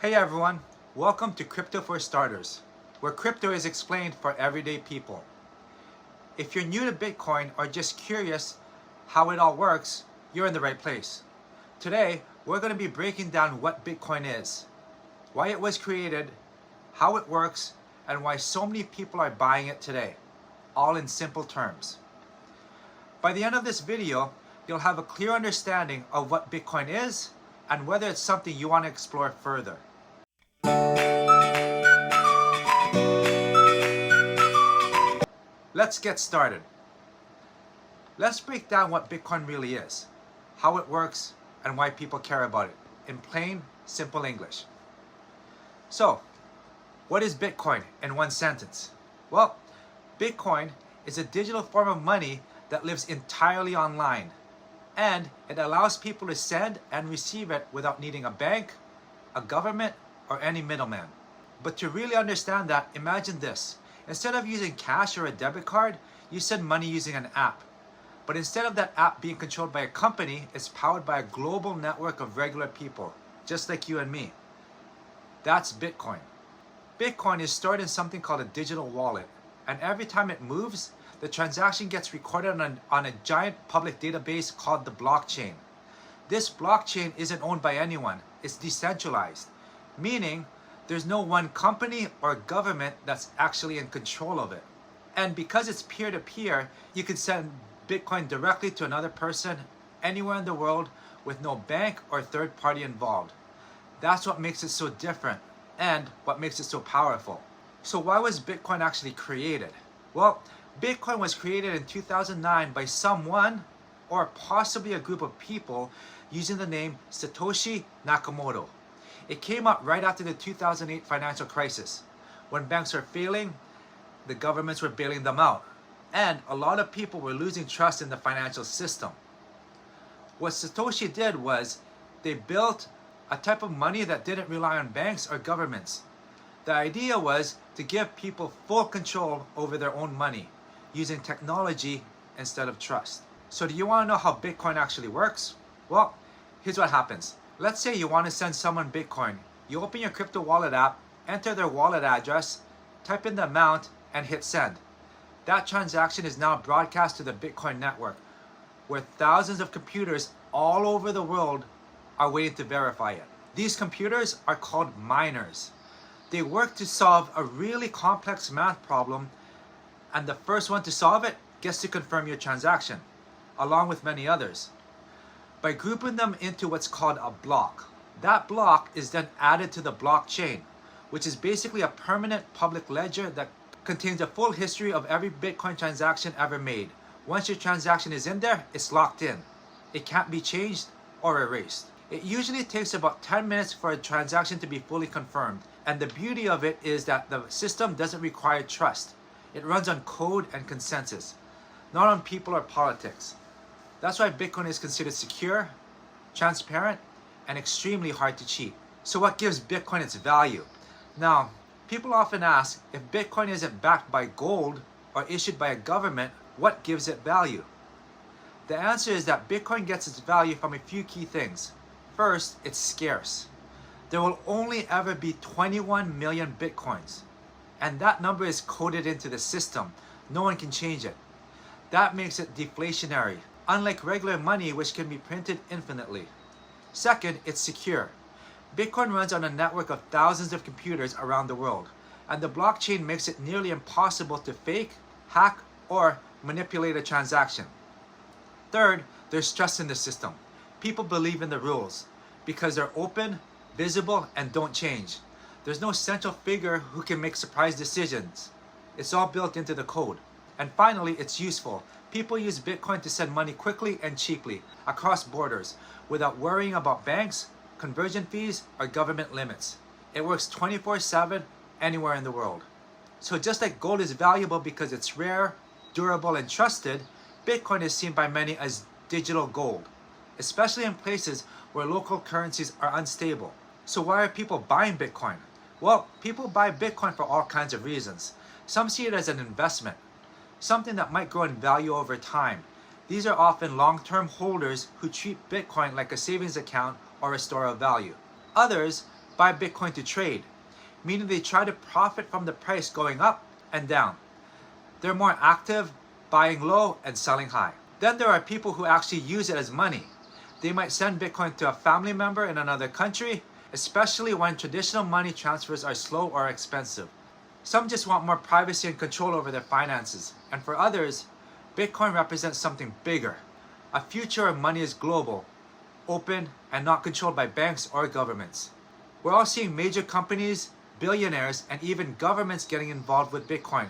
Hey everyone, welcome to Crypto for Starters, where crypto is explained for everyday people. If you're new to Bitcoin or just curious how it all works, you're in the right place. Today, we're going to be breaking down what Bitcoin is, why it was created, how it works, and why so many people are buying it today, all in simple terms. By the end of this video, you'll have a clear understanding of what Bitcoin is and whether it's something you want to explore further. Let's get started. Let's break down what Bitcoin really is, how it works, and why people care about it in plain, simple English. So, what is Bitcoin in one sentence? Well, Bitcoin is a digital form of money that lives entirely online, and it allows people to send and receive it without needing a bank, a government, or any middleman. But to really understand that, imagine this. Instead of using cash or a debit card, you send money using an app. But instead of that app being controlled by a company, it's powered by a global network of regular people, just like you and me. That's Bitcoin. Bitcoin is stored in something called a digital wallet, and every time it moves, the transaction gets recorded on a giant public database called the blockchain. This blockchain isn't owned by anyone, it's decentralized, meaning there's no one company or government that's actually in control of it. And because it's peer-to-peer, you can send Bitcoin directly to another person anywhere in the world with no bank or third party involved. That's what makes it so different and what makes it so powerful. So why was Bitcoin actually created? Well, Bitcoin was created in 2009 by someone or possibly a group of people using the name Satoshi Nakamoto. It came up right after the 2008 financial crisis. When banks were failing, the governments were bailing them out, and a lot of people were losing trust in the financial system. What Satoshi did was they built a type of money that didn't rely on banks or governments. The idea was to give people full control over their own money, using technology instead of trust. So do you want to know how Bitcoin actually works? Well, here's what happens. Let's say you want to send someone Bitcoin. You open your crypto wallet app, enter their wallet address, type in the amount, and hit send. That transaction is now broadcast to the Bitcoin network, where thousands of computers all over the world are waiting to verify it. These computers are called miners. They work to solve a really complex math problem, and the first one to solve it gets to confirm your transaction, along with many others, by grouping them into what's called a block. That block is then added to the blockchain, which is basically a permanent public ledger that contains a full history of every Bitcoin transaction ever made. Once your transaction is in there, it's locked in. It can't be changed or erased. It usually takes about 10 minutes for a transaction to be fully confirmed, and the beauty of it is that the system doesn't require trust. It runs on code and consensus, not on people or politics. That's why Bitcoin is considered secure, transparent, and extremely hard to cheat. So what gives Bitcoin its value? Now, people often ask, if Bitcoin isn't backed by gold or issued by a government, what gives it value? The answer is that Bitcoin gets its value from a few key things. First, it's scarce. There will only ever be 21 million Bitcoins, and that number is coded into the system. No one can change it. That makes it deflationary, unlike regular money, which can be printed infinitely. Second, it's secure. Bitcoin runs on a network of thousands of computers around the world, and the blockchain makes it nearly impossible to fake, hack, or manipulate a transaction. Third, there's trust in the system. People believe in the rules because they're open, visible, and don't change. There's no central figure who can make surprise decisions. It's all built into the code. And finally, it's useful. People use Bitcoin to send money quickly and cheaply across borders without worrying about banks, conversion fees, or government limits. It works 24/7 anywhere in the world. So just like gold is valuable because it's rare, durable, and trusted, Bitcoin is seen by many as digital gold, especially in places where local currencies are unstable. So why are people buying Bitcoin? Well, people buy Bitcoin for all kinds of reasons. Some see it as an investment, something that might grow in value over time. These are often long-term holders who treat Bitcoin like a savings account or a store of value. Others buy Bitcoin to trade, meaning they try to profit from the price going up and down. They're more active, buying low and selling high. Then there are people who actually use it as money. They might send Bitcoin to a family member in another country, especially when traditional money transfers are slow or expensive. Some just want more privacy and control over their finances. And for others, Bitcoin represents something bigger. A future where money is global, open, and not controlled by banks or governments. We're all seeing major companies, billionaires, and even governments getting involved with Bitcoin,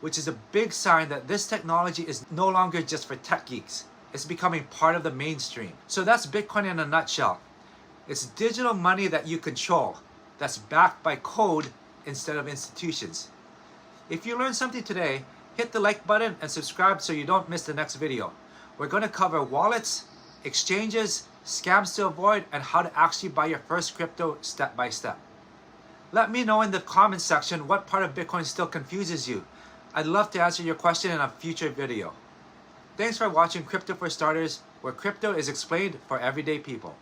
which is a big sign that this technology is no longer just for tech geeks. It's becoming part of the mainstream. So that's Bitcoin in a nutshell. It's digital money that you control, that's backed by code instead of institutions. If you learned something today, hit the like button and subscribe so you don't miss the next video. We're going to cover wallets, exchanges, scams to avoid, and how to actually buy your first crypto step by step. Let me know in the comments section what part of Bitcoin still confuses you. I'd love to answer your question in a future video. Thanks for watching Crypto for Starters, where crypto is explained for everyday people.